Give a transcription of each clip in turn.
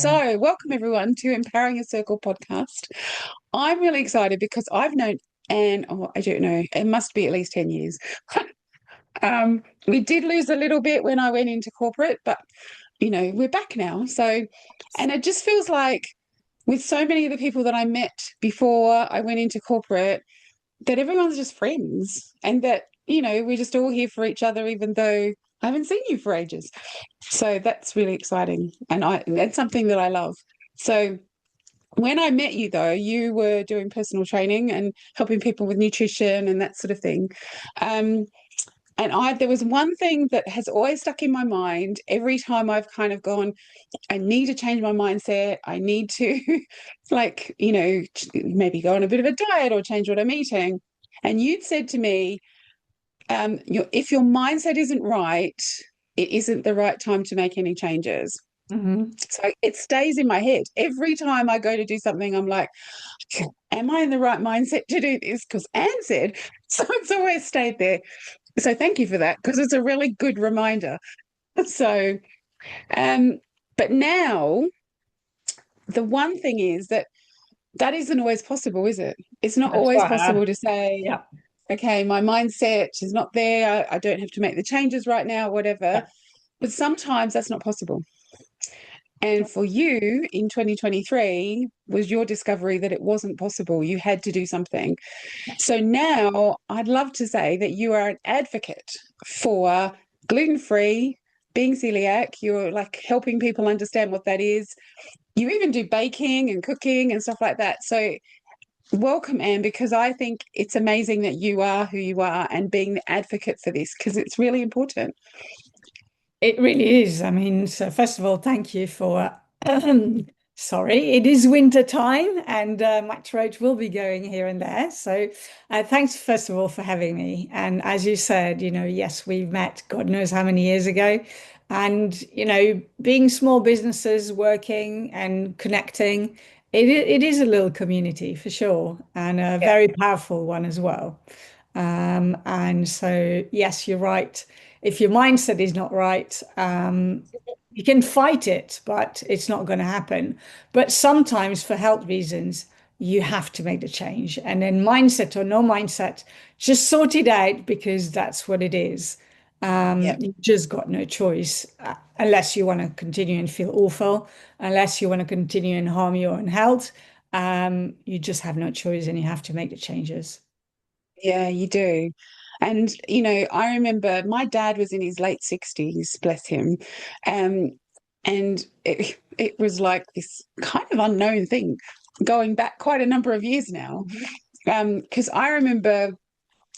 So, welcome everyone to Empowering a Circle podcast. I'm really excited because I've known Anne, oh, I don't know, it must be at least 10 years. We did lose a little bit when I went into corporate, but we're back now. So, and it just feels like with so many of the people that I met before I went into corporate, that everyone's just friends and that, we're just all here for each other, even though I haven't seen you for ages. So that's really exciting. And that's something that I love. So when I met you though, you were doing personal training and helping people with nutrition and that sort of thing. Um, and there was one thing that has always stuck in my mind every time I've kind of gone, I need to change my mindset. I need to maybe go on a bit of a diet or change what I'm eating. And you'd said to me, if your mindset isn't right, it isn't the right time to make any changes. Mhm. So it stays in my head. Every time I go to do something, I'm like, am I in the right mindset to do this? Because Anne said, so it's always stayed there. So thank you for that, because it's a really good reminder. So, um, but now the one thing is that isn't always possible, is it? It's not That's always right. possible to say, Yeah, okay, my mindset is not there. I don't have to make the changes right now, whatever. yeah. But sometimes that's not possible. And for you in 2023 was your discovery that it wasn't possible. You had to do something. So now I'd love to say that you are an advocate for gluten-free, being celiac. You're like helping people understand what that is. You even do baking and cooking and stuff like that. So welcome, Anne, because I think it's amazing that you are who you are and being the advocate for this because it's really important. It really is. I mean, so first of all, thank you for, sorry, it is winter time and my throat will be going here and there. So thanks, first of all, for having me. And as you said, yes, we met God knows how many years ago. And, being small businesses, working and connecting, it is a little community for sure, and a Yeah. very powerful one as well. And so, yes, you're right. If your mindset is not right, you can fight it, but it's not going to happen. But sometimes, for health reasons, you have to make the change. And then, mindset or no mindset, just sort it out because that's what it is. Yeah. You just got no choice unless you want to continue and feel awful, unless you want to continue and harm your own health. You just have no choice and you have to make the changes. Yeah, you do. And, I remember my dad was in his late 60s, bless him. Um, and it was like this kind of unknown thing going back quite a number of years now. Mhm. Because I remember,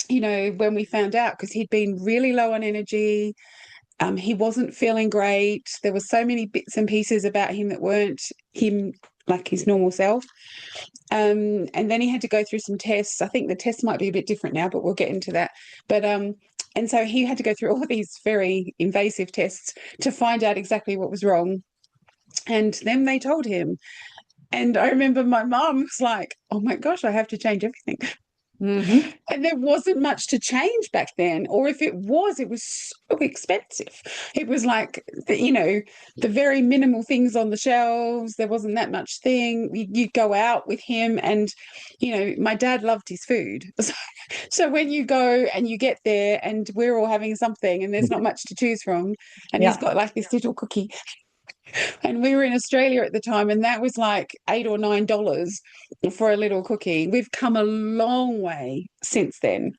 when we found out, because he'd been really low on energy, he wasn't feeling great. There were so many bits and pieces about him that weren't him, like his normal self. And then he had to go through some tests. I think the tests might be a bit different now, but we'll get into that. But and so he had to go through all these very invasive tests to find out exactly what was wrong. And then they told him. And I remember my mum was like, "Oh my gosh, I have to change everything." Mhm. And there wasn't much to change back then, or if it was so expensive. It was like the very minimal things on the shelves. There wasn't that much thing. You'd go out with him, and my dad loved his food. So when you go and you get there, and we're all having something, and there's not much to choose from, and he's Yeah. got like this little cookie, and we were in Australia at the time, and that was like $8 or $9 for a little cookie. We've come a long way since then.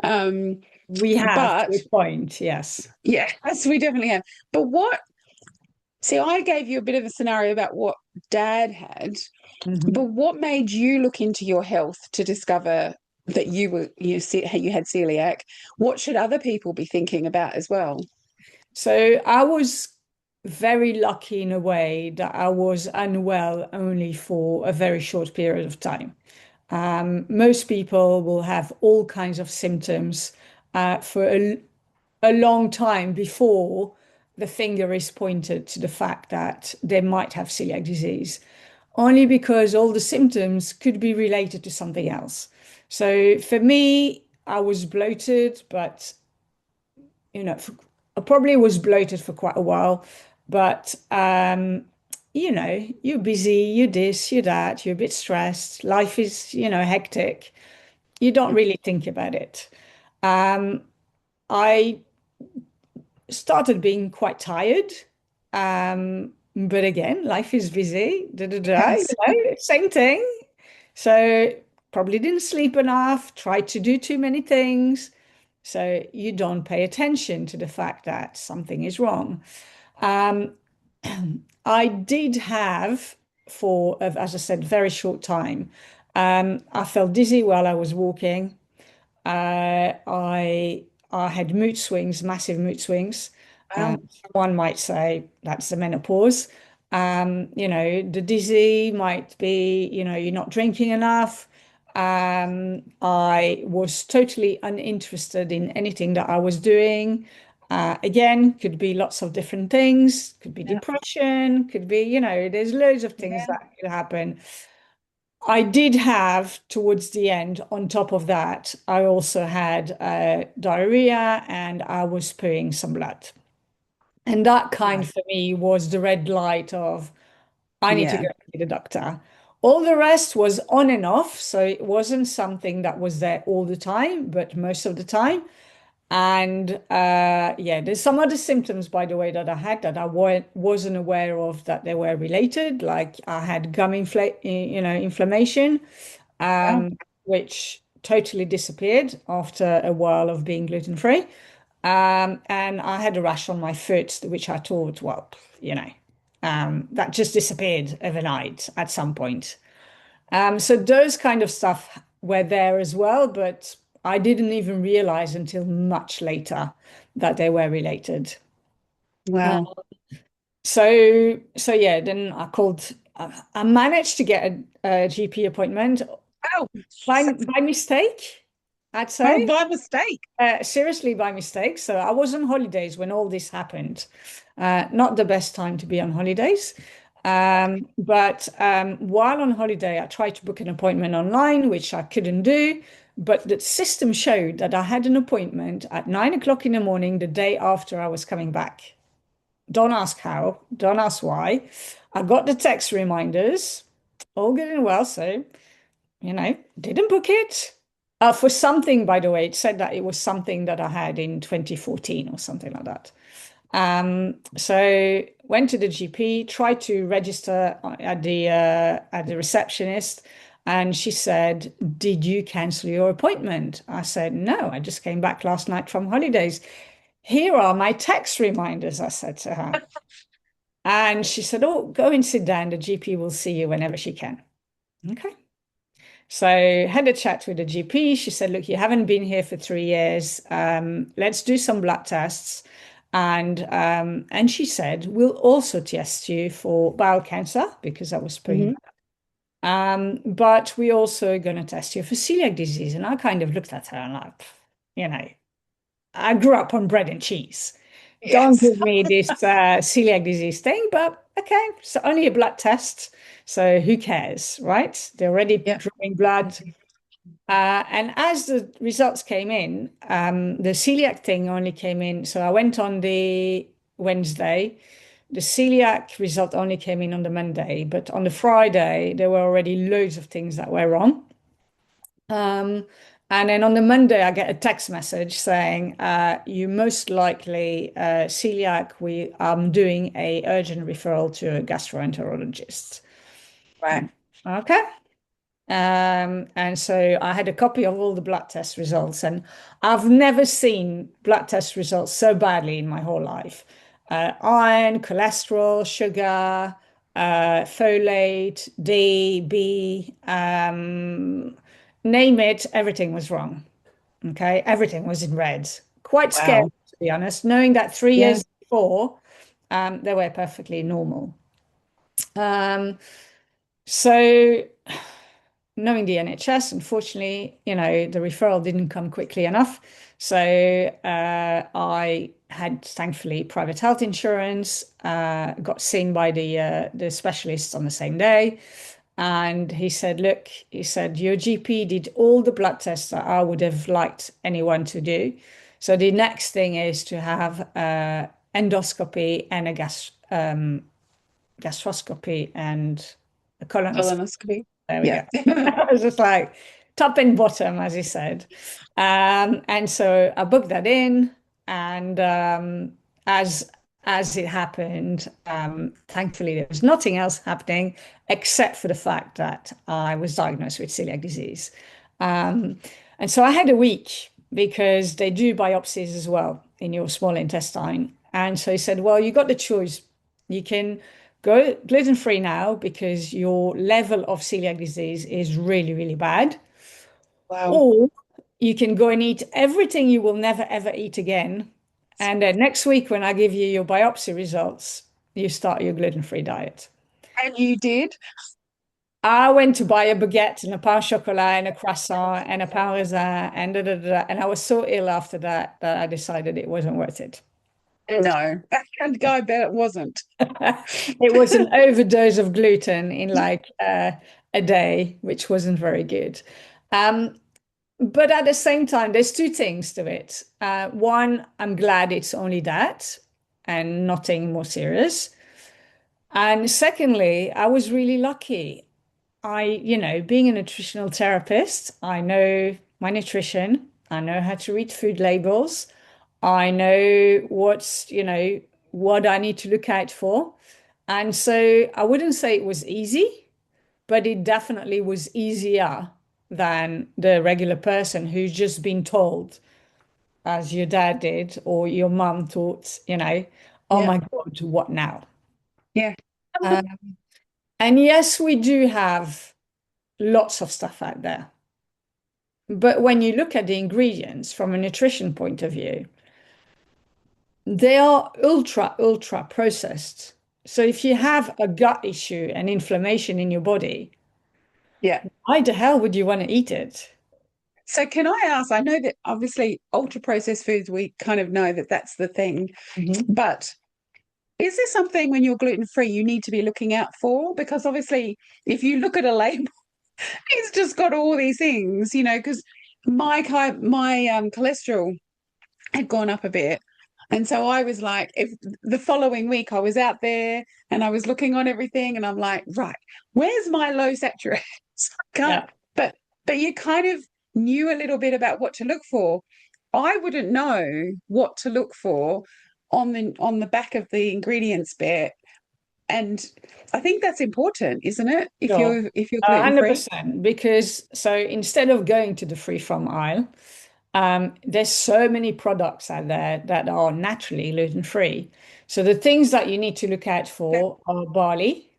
Um, We have to but a point, yes. yes, we definitely have. But see, I gave you a bit of a scenario about what dad had, Mhm. but what made you look into your health to discover that you had celiac? What should other people be thinking about as well? So I was very lucky in a way that I was unwell only for a very short period of time. Most people will have all kinds of symptoms for a long time before the finger is pointed to the fact that they might have celiac disease, only because all the symptoms could be related to something else. So for me, I was bloated, but I probably was bloated for quite a while, but you're busy, you're this, you're that, you're a bit stressed, life is, hectic. You don't really think about it. Um, I started being quite tired. But again, life is busy, Yes. same thing. So probably didn't sleep enough, tried to do too many things. So you don't pay attention to the fact that something is wrong. Um, I did have, as I said, very short time. I felt dizzy while I was walking. I had mood swings, massive mood swings. Wow. One might say that's the menopause. The dizzy might be, you're not drinking enough. I was totally uninterested in anything that I was doing. Again, could be lots of different things. Could be Yeah. depression. Could be, there's loads of things Yeah. that could happen. I did have towards the end, on top of that, I also had diarrhea and I was pooing some blood. And that kind Right. for me was the red light of I need to Yeah. go see the doctor. All the rest was on and off. So it wasn't something that was there all the time, but most of the time. And yeah, there's some other symptoms, by the way, that I had that I wasn't aware of that they were related. Like I had inflammation, Wow. which totally disappeared after a while of being gluten-free. And I had a rash on my foot, which I thought, well, that just disappeared overnight at some point. So those kind of stuff were there as well, but I didn't even realize until much later that they were related. Uh, Wow. so yeah, then I managed to get a GP appointment Oh, by mistake, I'd oh, say. by mistake. Seriously, by mistake. So I was on holidays when all this happened. Not the best time to be on holidays. But while on holiday, I tried to book an appointment online, which I couldn't do. But the system showed that I had an appointment at 9 o'clock in the morning the day after I was coming back. Don't ask how, don't ask why. I got the text reminders, all good and well. So didn't book it. For something, by the way, it said that it was something that I had in 2014 or something like that. So went to the GP, tried to register at the receptionist, and she said, "Did you cancel your appointment?" I said, "No, I just came back last night from holidays. Here are my text reminders," I said to her. And she said, "Oh, go and sit down. The GP will see you whenever she can." Okay. So had a chat with the GP. She said, "Look, you haven't been here for 3 years. Let's do some blood tests." And she said, "We'll also test you for bowel cancer because I was praying. Hmm. But we also going to test you for celiac disease." And I kind of looked at her and like, you know, I grew up on bread and cheese. Don't Yes. give me this celiac disease thing, but okay, so only a blood test. So who cares, right? They're already Yeah. drawing blood. And as the results came in, the celiac thing only came in. So I went on the Wednesday. The celiac result only came in on the Monday, but on the Friday, there were already loads of things that were wrong. Um, and then on the Monday, I get a text message saying, "You most likely celiac. We are doing a urgent referral to a gastroenterologist." Right. Okay. And so I had a copy of all the blood test results, and I've never seen blood test results so badly in my whole life. Iron, cholesterol, sugar, folate, D, B, name it, everything was wrong. Okay, everything was in red. Quite scary, Wow. to be honest, knowing that three Yeah. years before, they were perfectly normal. Um, so knowing the NHS, unfortunately, the referral didn't come quickly enough. So I had, thankfully, private health insurance, got seen by the specialist on the same day. And he said, "Look," he said, "your GP did all the blood tests that I would have liked anyone to do. So the next thing is to have endoscopy and a gastroscopy and a colonoscopy. Colonoscopy. There we Yeah. go. I was just like top and bottom, as he said. And so I booked that in, and as as it happened, thankfully there was nothing else happening except for the fact that I was diagnosed with celiac disease. Um, and so I had a week because they do biopsies as well in your small intestine. And so he said, well, you got the choice. You can go gluten-free now because your level of celiac disease is really, really bad. Wow. Or you can go and eat everything you will never, ever eat again. And then next week, when I give you your biopsy results, you start your gluten-free diet. And you did? I went to buy a baguette and a pain au chocolat and a croissant and a pain raisin and da, da, da, da. And I was so ill after that that I decided it wasn't worth it. No. And I bet it wasn't. It was an overdose of gluten in like a day, which wasn't very good. Um, but at the same time, there's two things to it. One, I'm glad it's only that and nothing more serious. And secondly, I was really lucky. Being a nutritional therapist, I know my nutrition. I know how to read food labels. I know what I need to look out for. And so I wouldn't say it was easy, but it definitely was easier than the regular person who's just been told, as your dad did, or your mum thought, oh Yeah. my God, what now? Yeah. Um, and yes, we do have lots of stuff out there. But when you look at the ingredients from a nutrition point of view, they are ultra, ultra processed. So if you have a gut issue and inflammation in your body, Yeah. why the hell would you want to eat it? So can I ask, I know that obviously ultra processed foods, we kind of know that that's the thing, Mhm. but is there something when you're gluten free you need to be looking out for? Because obviously, if you look at a label, it's just got all these things, because my cholesterol had gone up a bit. And so I was like, if the following week I was out there and I was looking on everything and I'm like, right, where's my low saturated? I can't, Yeah. but you kind of knew a little bit about what to look for. I wouldn't know what to look for on the back of the ingredients bit. And I think that's important, isn't it? If Sure. you're gluten free. 100%. Because so instead of going to the free from aisle, there's so many products out there that are naturally gluten free. So the things that you need to look out for are barley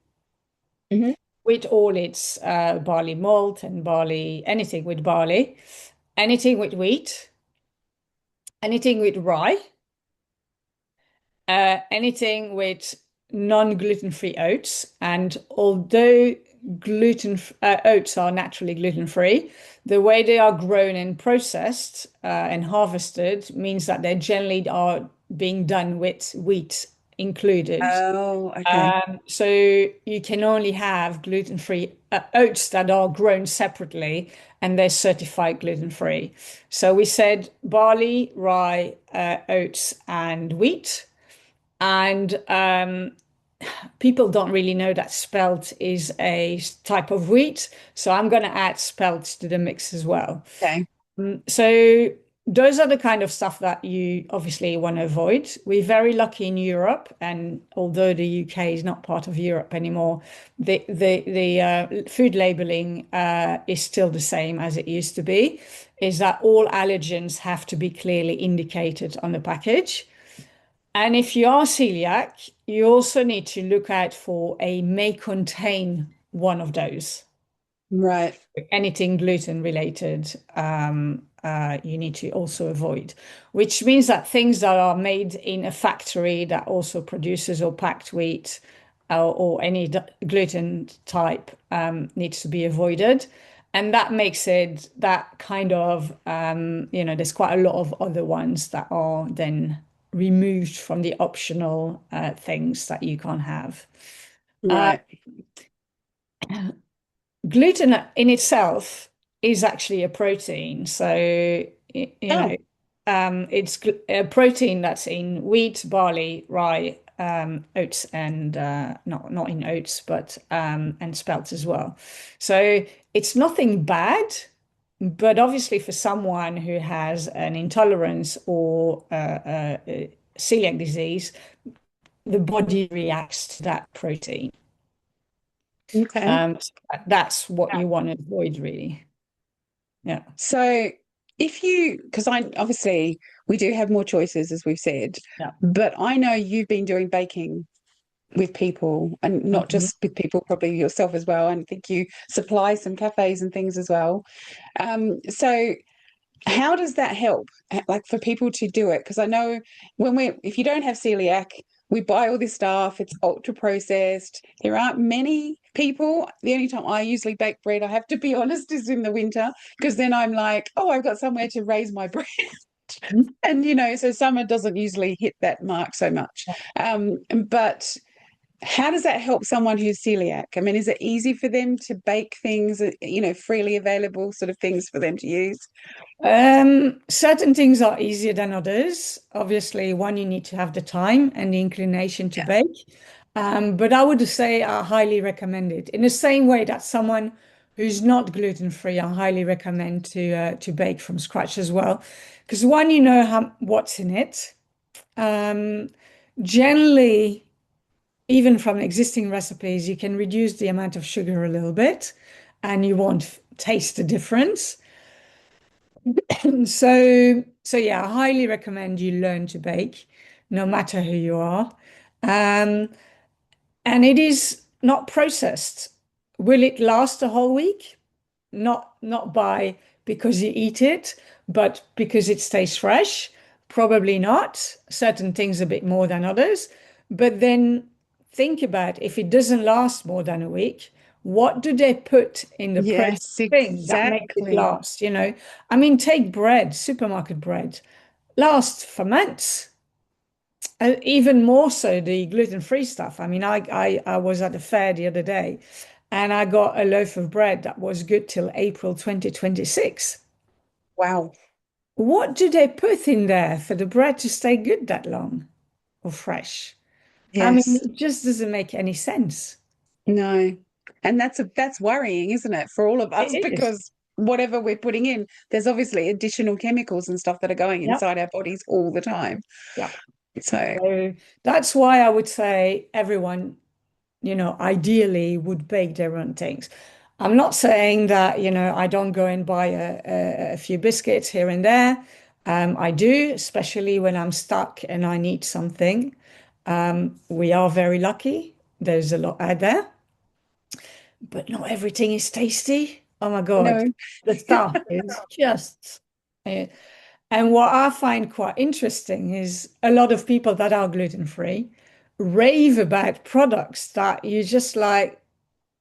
Mhm. with all its barley malt and barley, anything with barley, anything with wheat, anything with rye, anything with non-gluten-free oats. And although gluten oats are naturally gluten-free, the way they are grown and processed and harvested means that they generally are being done with wheat included. Oh, okay. So you can only have gluten-free oats that are grown separately and they're certified gluten-free. So we said barley, rye, oats, and wheat. And people don't really know that spelt is a type of wheat. So I'm going to add spelt to the mix as well. Okay. So those are the kind of stuff that you obviously want to avoid. We're very lucky in Europe, and although the UK is not part of Europe anymore, the food labeling is still the same as it used to be. Is that all allergens have to be clearly indicated on the package. And if you are celiac, you also need to look out for a may contain one of those. Right. Anything gluten related, you need to also avoid, which means that things that are made in a factory that also produces or packed wheat or any gluten type needs to be avoided. And that makes it that kind of, there's quite a lot of other ones that are then removed from the optional things that you can't have. Uh, Right. Gluten in itself is actually a protein. So, Oh, it's a protein that's in wheat, barley, rye, oats and not in oats, but and spelt as well. So it's nothing bad, but obviously for someone who has an intolerance or celiac disease, the body reacts to that protein. Okay. So that's what you want to avoid, really. Yeah. So if you, because I obviously we do have more choices, as we've said, Yeah. but I know you've been doing baking with people and not Mhm. just with people, probably yourself as well. And I think you supply some cafes and things as well. So how does that help, like for people to do it? Because I know if you don't have celiac, we buy all this stuff, it's ultra processed. There aren't many people. The only time I usually bake bread, I have to be honest, is in the winter, because then I'm like, oh, I've got somewhere to raise my bread. And, so summer doesn't usually hit that mark so much. But how does that help someone who's celiac? I mean, is it easy for them to bake things, freely available sort of things for them to use? Certain things are easier than others. Obviously, one, you need to have the time and the inclination to bake. But I would say I highly recommend it. In the same way that someone who's not gluten-free, I highly recommend to bake from scratch as well. Because one, you know what's in it. Um, Generally, even from existing recipes, you can reduce the amount of sugar a little bit, and you won't taste the difference. So yeah, I highly recommend you learn to bake, no matter who you are. Um, and it is not processed. Will it last a whole week? Not by because you eat it, but because it stays fresh. Probably not. Certain things a bit more than others. But then think about if it doesn't last more than a week, what do they put in the processed Yes, thing that makes it exactly. last? I mean, take bread, supermarket bread, lasts for months. Even more so the gluten-free stuff. I mean, I was at a fair the other day and I got a loaf of bread that was good till April 2026. Wow. What do they put in there for the bread to stay good that long or fresh? I mean, Yes. it just doesn't make any sense. No. And that's worrying, isn't it, for all of us? It is. Because whatever we're putting in, there's obviously additional chemicals and stuff that are going Yep. inside our bodies all the time. Yep. So, So that's why I would say everyone, ideally would bake their own things. I'm not saying that, I don't go and buy a few biscuits here and there. I do, especially when I'm stuck and I need something. We are very lucky. There's a lot out there, but not everything is tasty. Oh my God, no. the stuff is just. uh, and what I find quite interesting is a lot of people that are gluten-free rave about products that you just like,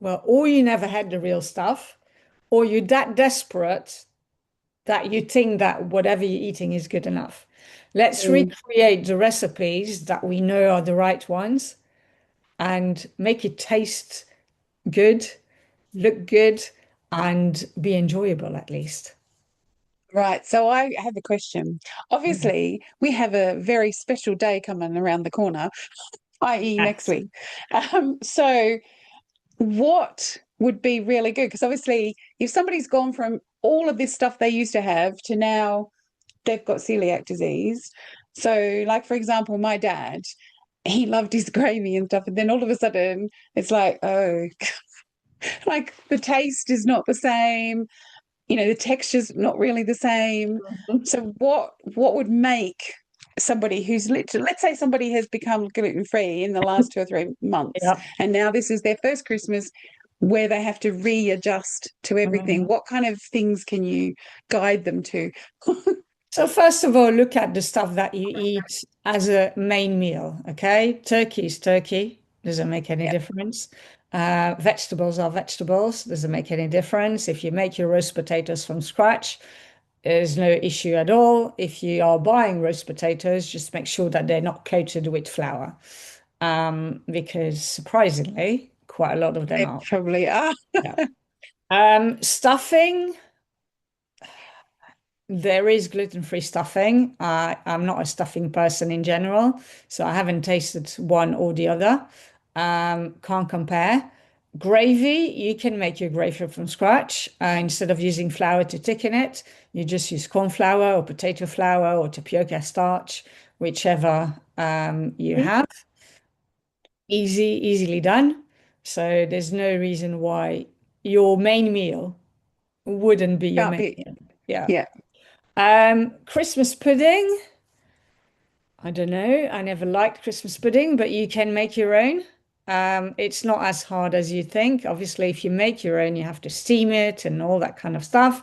well, or you never had the real stuff, or you're that desperate that you think that whatever you're eating is good enough. Let's Mm. recreate the recipes that we know are the right ones and make it taste good, look good, and be enjoyable at least. Right. So I have a question. Mhm. Obviously, we have a very special day coming around the corner, i.e., next Yes. week. So what would be really good? Because obviously, if somebody's gone from all of this stuff they used to have to now they've got celiac disease. So, like for example, my dad, he loved his gravy and stuff, and then all of a sudden it's like, oh, like the taste is not the same, the texture's not really the same. Mhm. So what would make somebody who's literally, let's say somebody has become gluten free in the last 2 or 3 months, Yeah. and now this is their first Christmas where they have to readjust to everything. Mhm. What kind of things can you guide them to? So first of all, look at the stuff that you eat as a main meal, okay? Turkey is turkey, doesn't make any Yeah. difference. Vegetables are vegetables, doesn't make any difference. If you make your roast potatoes from scratch, there's no issue at all. If you are buying roast potatoes, just make sure that they're not coated with flour, because surprisingly, quite a lot of them They are. probably are. Yeah. Stuffing. there is gluten-free stuffing. I'm not a stuffing person in general, so I haven't tasted one or the other. Can't compare. Gravy, you can make your gravy from scratch. Instead of using flour to thicken it, you just use corn flour or potato flour or tapioca starch, whichever you have. Easily done. So there's no reason why your main meal wouldn't be your Can't main be. meal. Yeah. Yeah. Christmas pudding. I don't know. I never liked Christmas pudding, but you can make your own. It's not as hard as you think. Obviously, if you make your own, you have to steam it and all that kind of stuff.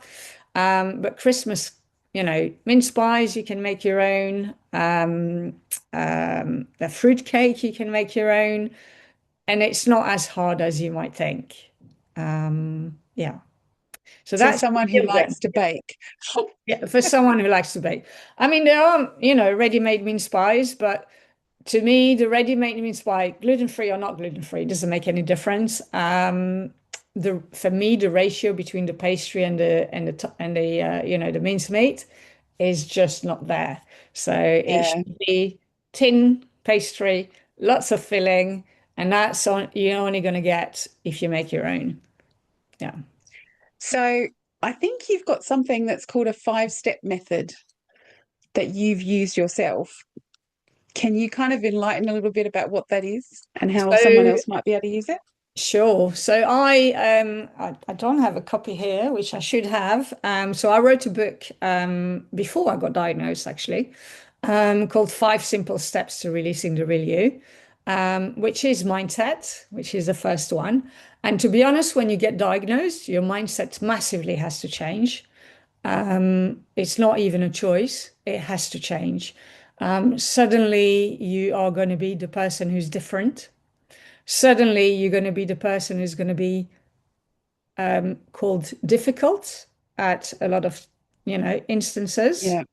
But Christmas, mince pies, you can make your own. The fruit cake, you can make your own. And it's not as hard as you might think. Yeah. So So that's someone who likes to bake. yeah, for someone who likes to bake. I mean, there are, ready-made mince pies, but to me, the ready-made mince pie, gluten-free or not gluten-free, doesn't make any difference. For me, the ratio between the pastry and the mincemeat is just not there. So it Yeah. should be tin pastry, lots of filling, and you're only going to get if you make your own. Yeah. So I think you've got something that's called a five-step method that you've used yourself. Can you kind of enlighten a little bit about what that is and how someone So else might be able to use it? sure. So I don't have a copy here, which I should have. So I wrote a book before I got diagnosed, actually, called Five Simple Steps to Releasing the Real You, which is mindset, which is the first one. And to be honest, when you get diagnosed, your mindset massively has to change. It's not even a choice; it has to change. Suddenly, you are going to be the person who's different. Suddenly you're going to be the person who's going to be called difficult at a lot of instances. Yeah.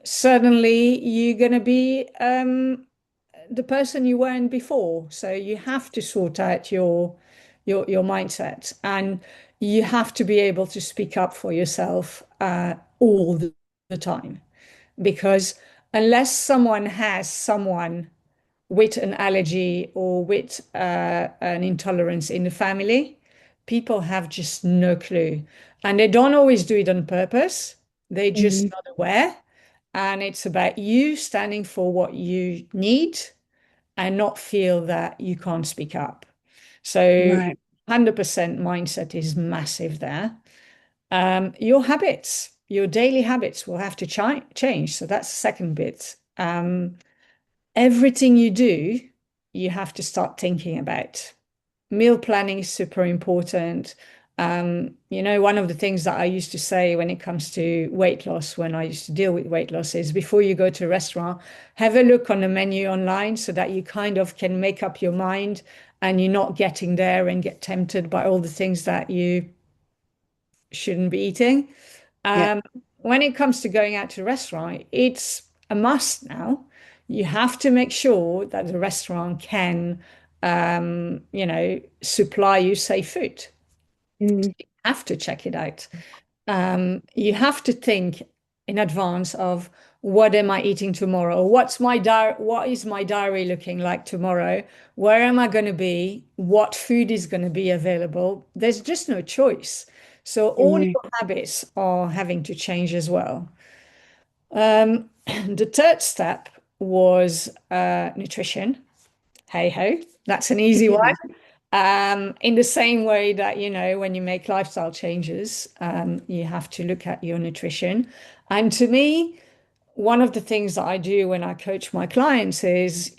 Suddenly you're going to be the person you weren't before, so you have to sort out your mindset, and you have to be able to speak up for yourself all the time, because unless someone with an allergy or with an intolerance in the family, people have just no clue. And they don't always do it on purpose, they're just Mhm. not aware. And it's about you standing for what you need and not feel that you can't speak up. So, Right. 100% mindset is massive there. Your habits, your daily habits will have to change. So, that's the second bit. Everything you do, you have to start thinking about. Meal planning is super important. One of the things that I used to say when it comes to weight loss, when I used to deal with weight loss, is before you go to a restaurant, have a look on the menu online so that you kind of can make up your mind and you're not getting there and get tempted by all the things that you shouldn't be eating. Yeah. Um, when it comes to going out to a restaurant, it's a must now. You have to make sure that the restaurant can, supply you safe food. Mm. You have to check it out. You have to think in advance of what am I eating tomorrow? What is my diary looking like tomorrow? Where am I going to be? What food is going to be available? There's just no choice. So all Mm. your habits are having to change as well. The third step was nutrition. Hey ho, that's an easy one. In the same way that, when you make lifestyle changes, you have to look at your nutrition. And to me, one of the things that I do when I coach my clients is,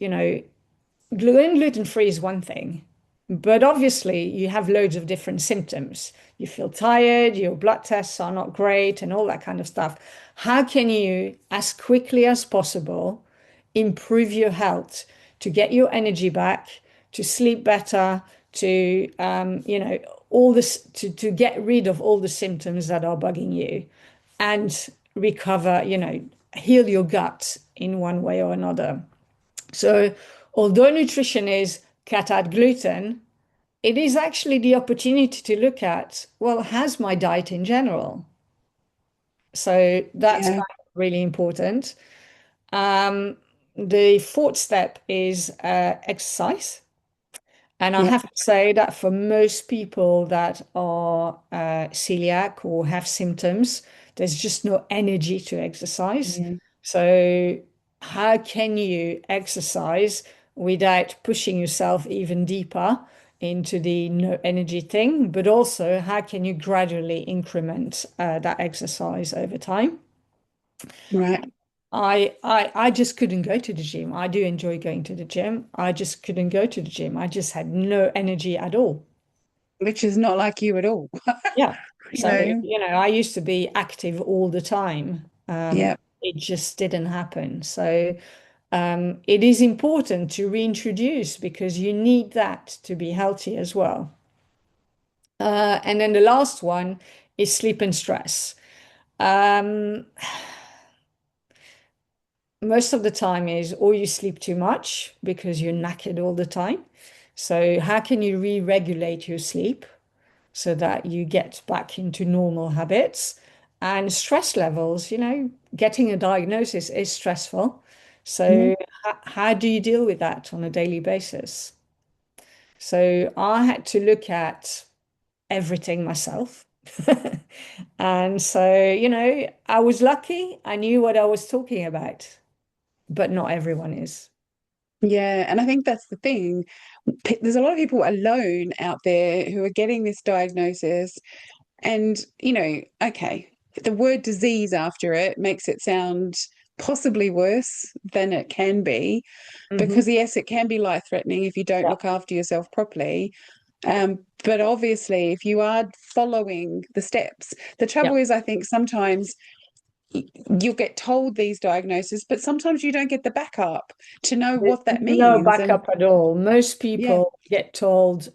gluten-free is one thing, but obviously you have loads of different symptoms. You feel tired, your blood tests are not great, and all that kind of stuff. How can you, as quickly as possible, improve your health to get your energy back, to sleep better, to all this, to get rid of all the symptoms that are bugging you, and recover, heal your gut in one way or another. So, although nutrition is cut out gluten, it is actually the opportunity to look at, well, how's my diet in general? So that's Yeah. kind of really important. Um, the fourth step is exercise. And I Yeah. have to say that for most people that are celiac or have symptoms, there's just no energy to exercise. Yeah. So, how can you exercise without pushing yourself even deeper into the no energy thing? But also, how can you gradually increment that exercise over time? Right. I just couldn't go to the gym. I do enjoy going to the gym. I just couldn't go to the gym. I just had no energy at all. Which is not like you at all. Yeah. You So, know. I used to be active all the time. Yeah. It just didn't happen. So, it is important to reintroduce because you need that to be healthy as well. And then the last one is sleep and stress. Um, Most of the time is or you sleep too much because you're knackered all the time. So how can you re-regulate your sleep so that you get back into normal habits? And stress levels, getting a diagnosis is stressful. Mhm. So how do you deal with that on a daily basis? So I had to look at everything myself. And so, I was lucky. I knew what I was talking about, but not everyone is. Yeah. And I think that's the thing. There's a lot of people alone out there who are getting this diagnosis. And, okay, the word disease after it makes it sound possibly worse than it can be, Hmm. because, yes, it can be life-threatening if you don't Yeah, look after yourself properly. But obviously, if you are following the steps, the yeah. trouble is, I think sometimes you'll get told these diagnoses, but sometimes you don't get the backup to know There's what that no means. And backup at all. Most yeah, people get told,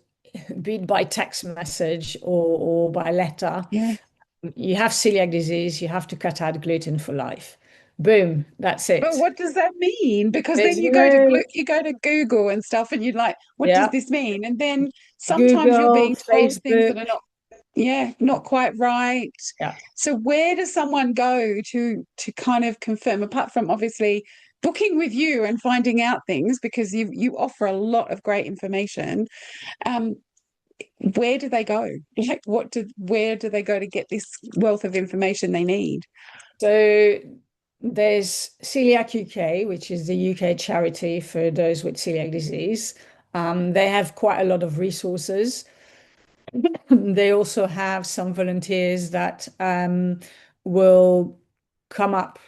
be it by text message or by letter, yeah. you have celiac disease, you have to cut out gluten for life. Boom, that's But it. what does that mean? Because There's then no, you go to Google and stuff, and you're like, what does yeah, this mean? And then sometimes you're Google, being told things Facebook. that are not, yeah, not quite right. Yeah. So where does someone go to kind of confirm, apart from obviously booking with you and finding out things, because you offer a lot of great information. Um, where do they go? Like, where do they go to get this wealth of information they need? So there's Coeliac UK, which is the UK charity for those with celiac disease. They have quite a lot of resources. They also have some volunteers that will come up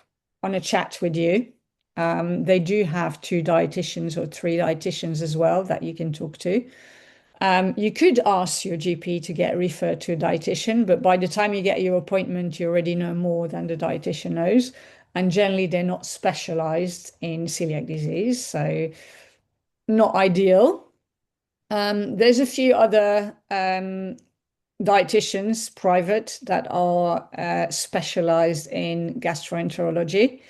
on a chat with you. They do have two dietitians or three dietitians as well that you can talk to. You could ask your GP to get referred to a dietitian, but by the time you get your appointment, you already know more than the dietitian knows. And generally, they're not specialized in celiac disease, so not ideal. There's a few other dietitians, private, that are specialized in gastroenterology.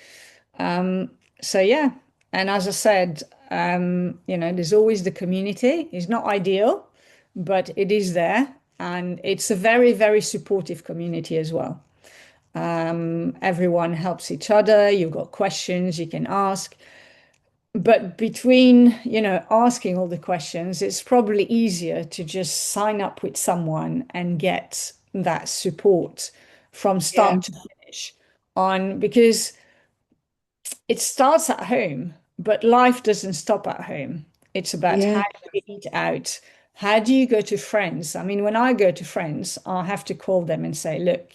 Um, so yeah, and as I said, there's always the community. It's not ideal, but it is there, and it's a very, very supportive community as well. Everyone helps each other. You've got questions you can ask. But between, asking all the questions, it's probably easier to just sign up with someone and get that support from Yeah, start to finish on because it starts at home, but life doesn't stop at home. It's about how yeah, do you eat out? How do you go to friends? I mean, when I go to friends, I have to call them and say, look,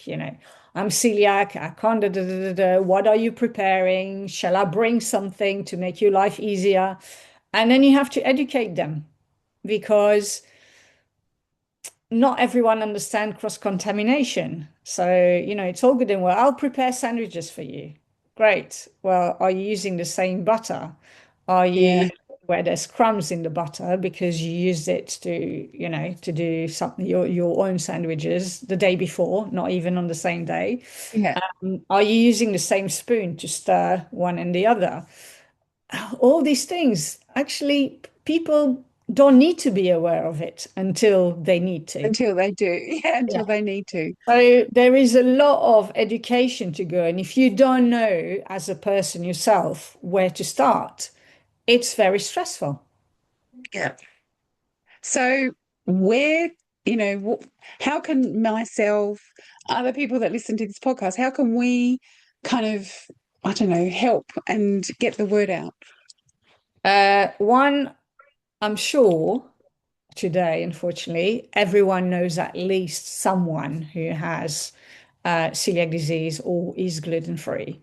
I'm celiac, I can't, da, da, da, da, da. What are you preparing? Shall I bring something to make your life easier? And then you have to educate them because not everyone understands cross-contamination. So, it's all good and well. I'll prepare sandwiches for you. Great. Well, are you using the same butter? Are yeah, you where there's crumbs in the butter because you used it to do something your own sandwiches the day before, not even on the same day? yeah, Are you using the same spoon to stir one and the other? All these things, actually, people don't need to be aware of it until they need to. Until they do. Yeah, Yeah. until they need to. So there is a lot of education to go. And if you don't know as a person yourself where to start, it's very stressful. Yeah. So where, how can myself, other people that listen to this podcast, how can we kind of, I don't know, help and get the word out? One, I'm sure today, unfortunately, everyone knows at least someone who has celiac disease or is gluten-free.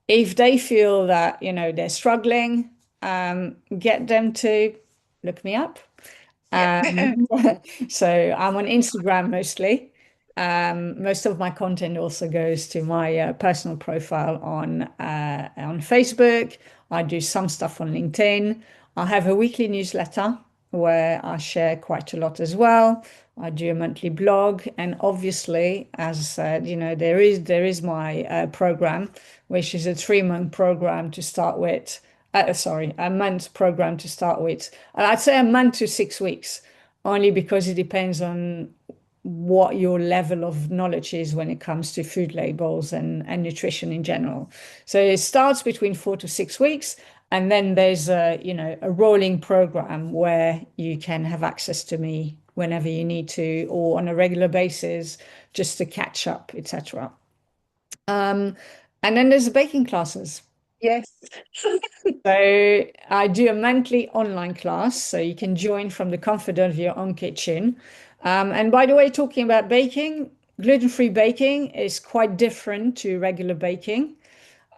If they feel that, they're struggling, get them to look me up. Yeah. Um, so I'm on Instagram mostly. Most of my content also goes to my personal profile on Facebook. I do some stuff on LinkedIn. I have a weekly newsletter where I share quite a lot as well. I do a monthly blog, and obviously, as I said, there is my program, which is a 3-month program to start with. Sorry, a month program to start with. I'd say a month to 6 weeks, only because it depends on what your level of knowledge is when it comes to food labels and nutrition in general. So it starts between 4 to 6 weeks, and then there's a rolling program where you can have access to me whenever you need to or on a regular basis just to catch up, etc. Um, and then there's the baking classes. Yes. So I do a monthly online class, so you can join from the comfort of your own kitchen. And by the way, talking about baking, gluten-free baking is quite different to regular baking.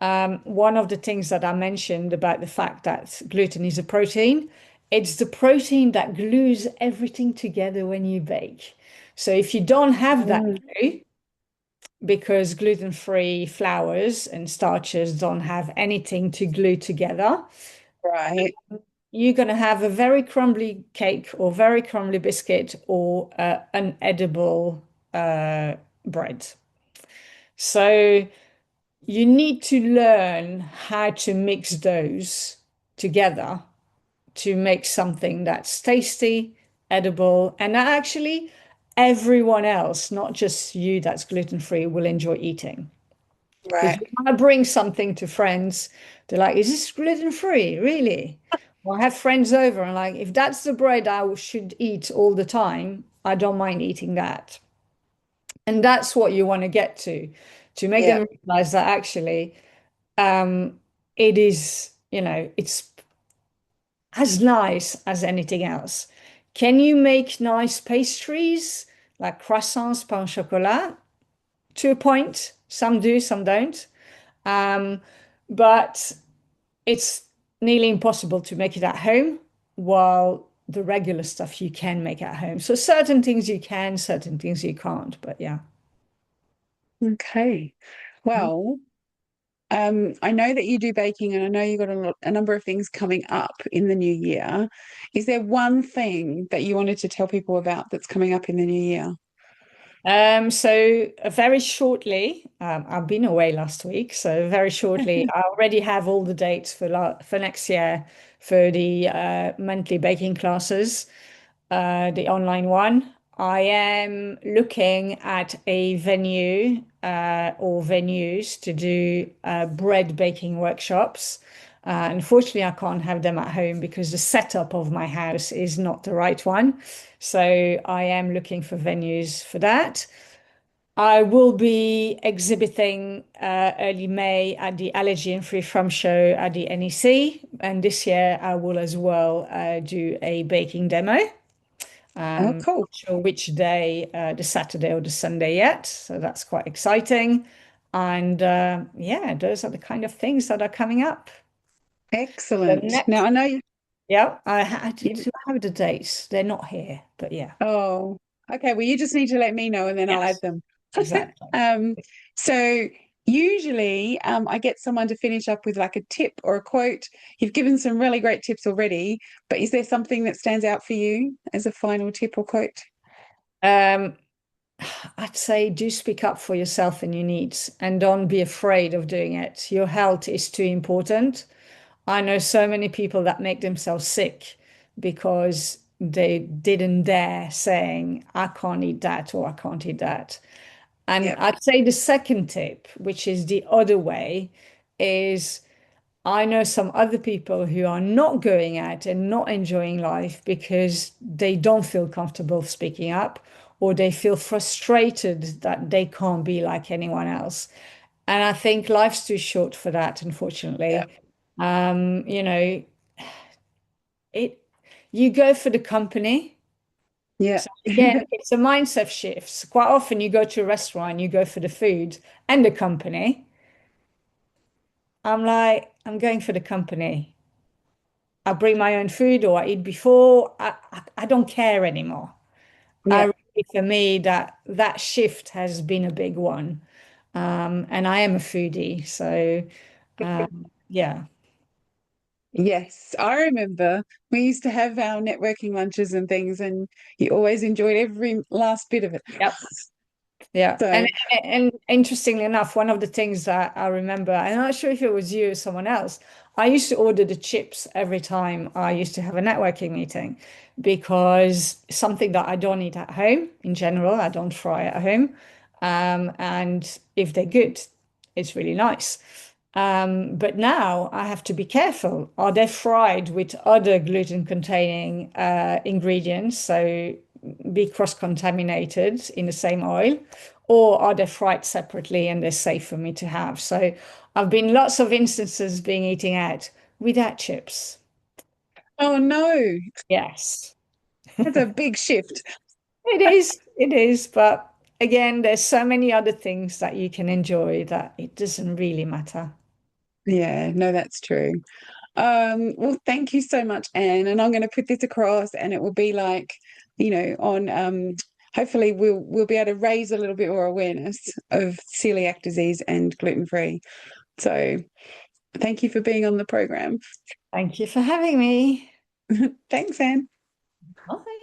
One of the things that I mentioned about the fact that gluten is a protein, it's the protein that glues everything together when you bake. So if you don't have that Mm, glue, because gluten-free flours and starches don't have anything to glue together, right. you're going to have a very crumbly cake or very crumbly biscuit or unedible bread. So you need to learn how to mix those together to make something that's tasty, edible, and that actually everyone else, not just you that's gluten-free, will enjoy eating. Because Right. you want to bring something to friends, they're like, is this gluten-free? Really? Well, I have friends over and like, if that's the bread I should eat all the time, I don't mind eating that. And that's what you want to get to make Yeah. them realize that actually it is, it's as nice as anything else. Can you make nice pastries like croissants, pain au chocolat? To a point. Some do, some don't. Um, but it's nearly impossible to make it at home, while the regular stuff you can make at home. So certain things you can, certain things you can't. But yeah. Okay. Well, I know that you do baking, and I know you've got a number of things coming up in the new year. Is there one thing that you wanted to tell people about that's coming up in the new year? So very shortly, I've been away last week, so very shortly, I already have all the dates for next year for the monthly baking classes, the online one. I am looking at a venue or venues to do bread baking workshops. Unfortunately, I can't have them at home because the setup of my house is not the right one. So I am looking for venues for that. I will be exhibiting early May at the Allergy and Free From show at the NEC. And this year I will as well do a baking demo. Oh, Not cool. sure which day, the Saturday or the Sunday yet. So that's quite exciting. And yeah, those are the kind of things that are coming up. The Excellent. Now next, I know you, yeah, do you I have the dates? They're not here, but yeah. oh, okay. Well, you just need to let me know and then I'll add Yes, them. exactly. Um, so usually I get someone to finish up with like a tip or a quote. You've given some really great tips already, but is there something that stands out for you as a final tip or quote? Um, I'd say do speak up for yourself and your needs and don't be afraid of doing it. Your health is too important. I know so many people that make themselves sick because they didn't dare saying, I can't eat that or I can't eat that. And Yeah. I'd say the second tip, which is the other way, is I know some other people who are not going out and not enjoying life because they don't feel comfortable speaking up or they feel frustrated that they can't be like anyone else. And I think life's too short for that, Yeah. unfortunately. You know, it you go for the company. Yeah. So again, it's a mindset shift. Quite often you go to a restaurant, you go for the food and the company. I'm like, I'm going for the company. I bring my own food or I eat before. I don't care anymore. I Yeah. really, for me, that shift has been a big one. And I am a foodie, so yeah. Yes, I remember we used to have our networking lunches and things, and you always enjoyed every last bit of it. Yep. Yeah, So, and interestingly enough, one of the things that I remember, I'm not sure if it was you or someone else, I used to order the chips every time I used to have a networking meeting because something that I don't eat at home in general, I don't fry at home. And if they're good, it's really nice. But now I have to be careful. Are they fried with other gluten-containing ingredients? So be cross-contaminated in the same oil, or are they fried separately and they're safe for me to have? So I've been lots of instances being eating out without chips. oh no, Yes, that's a big shift. it is. But again, there's so many other things that you can enjoy that it doesn't really matter. Yeah, no, that's true. Well, thank you so much, Anne. And I'm going to put this across, and it will be like, on hopefully we'll be able to raise a little bit more awareness of celiac disease and gluten free. So thank you for being on the program. Thank you for having me. Thanks, Anne. Bye.